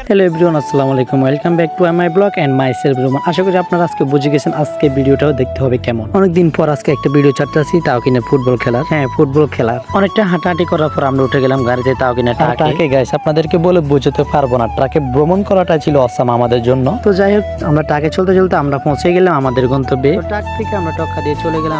Hello everyone, আসসালামু আলাইকুম। Welcome back to my blog and my self Roman. আশা করি আপনারা আজকে বুঝে গেছেন আজকে ভিডিওটাও দেখতে হবে কেমন। অনেকদিন পর আজকে একটা ভিডিও চাচ্ছি, তাও কিনা ফুটবল খেলার। হ্যাঁ, ফুটবল খেলার অনেকটা হাঁটাহাঁটি করার পর আমরা উঠে গেলাম গাড়িতে, তাও কিনা ট্রাকে। গাইস, আপনাদেরকে বলে বোঝাতে পারবো না, ট্রাকে ভ্রমণ করাটা ছিল অসাম আমাদের জন্য। তো যাই হোক, আমরা ট্রাকে চলতে চলতে আমরা পৌঁছে গেলাম আমাদের গন্তব্যে। ট্রাক থেকে আমরা টক্কা দিয়ে চলে গেলাম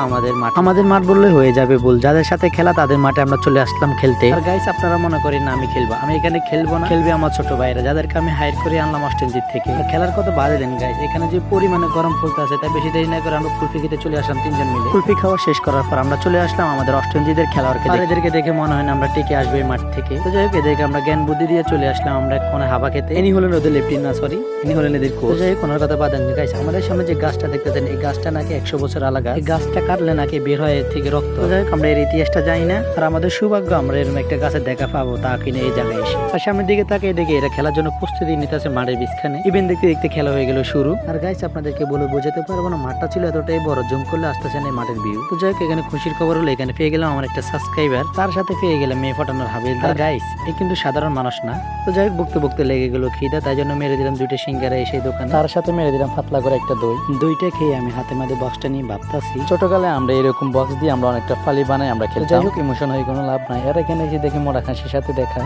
আমাদের মাঠ বললে হয়ে যাবে ভুল। যাদের সাথে খেলা তাদের মাঠে আমরা চলে আসলাম খেলতে। আর গাইস, আপনারা মনে করেন না আমি খেলবো, আমি এখানে খেলবো না, খেলবে আমার ছোট ভাইরা যাদেরকে আমি হায়ার করে আনলাম অস্ট্রেলিয়া থেকে। খেলার কথা বাদে দেন গাইস, এখানে যে পরিমাণে গরম পড়তে আছে তাই বেশি দেরি না করে আমরা কুলফি খেতে চলে আসলাম তিনজন মিলে। কুলফি খাওয়া শেষ করার পর আমরা চলে আসলাম আমাদের অস্ট্রেলিয়াদের খেলোয়াড়কে। এদেরকে দেখে মনে হয় না আমরা টিকে আসবে মাঠ থেকে। তো যাই হোক, এদেরকে আমরা জ্ঞান বুদ্ধি দিয়ে চলে আসলাম আমরা কোনে হাবা খেতে। ইনি হলেন ওদের লেফটিন, না সরি, ইনি হলেন এদের কোচ। যাই হোক, ওনার কথা বাদেন গাইস, আমাদের সামনে যে গাছটা দেখতেছেন এই গাছটা নাকি 100 বছর আলাদা। এই গাছটা কাটলে নাকি বের হয় এর থেকে রক্ত। যাই হোক, আমরা এর ইতিহাসটা জানি না, আর আমাদের সৌভাগ্য আমরা এরকম একটা গাছের দেখা পাবো তা কিনে এই জায়গায় এসে। আর সামনের দিকে তাকে দেখে এরা খেলার জন্য প্রস্তুতি নিতেছে মাঠের বিছখানে। ইভেন্ট দেখতে দেখতে খেলা হয়ে গেল শুরু। আর গাইস, আপনাদেরকে বলে বোঝাতে পারবো না, মাঠটা ছিল এতটাই বড়, জুম করলে আসতেছে না মাঠের ভিউ। তো যাই হোক, এখানে খুশির খবর হলো এখানে পেয়ে গেলাম আমার একটা সাবস্ক্রাইবার, তার সাথে পেয়ে গেলাম মেয়ে ফটানোর হাবিল। আর গাইস, এ কিন্তু সাধারণ মানুষ না। তো যাই হোক, বকতে বকতে লেগে গেল খিদা, তাই জন্য মেরে দিলাম 2টা সিঙ্গারা এই সেই দোকানে। তার সাথে মেরে দিলাম পাতলা করে একটা দই। দইটা খেয়ে আমি হাতে মাঝে বক্সটা নিয়ে ভাবতাছি, ছোটকালে আমরা এরকম বক্স দিয়ে আমরা অনেকটা ফালি বানাই আমরা খেলতাম। যাই হোক, ইমোশন হয়ে কোনো লাভ নাই। আর এখানে এসে দেখে মোড়া খাসির সাথে দেখা।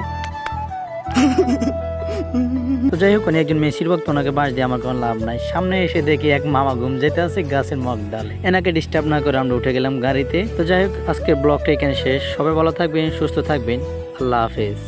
তো যাই হোক, একজন মেসির ভক্ত, ওনাকে বাস দিয়ে আমার কোনো লাভ নাই। সামনে এসে দেখি এক মামা ঘুম যেতে আছে গাছের মগ ডালে। এনাকে ডিস্টার্ব না করে আমরা উঠে গেলাম গাড়িতে। তো যাই হোক, আজকের ব্লগটা এখানে শেষ। সবাই ভালো থাকবেন, সুস্থ থাকবেন, আল্লাহ হাফেজ।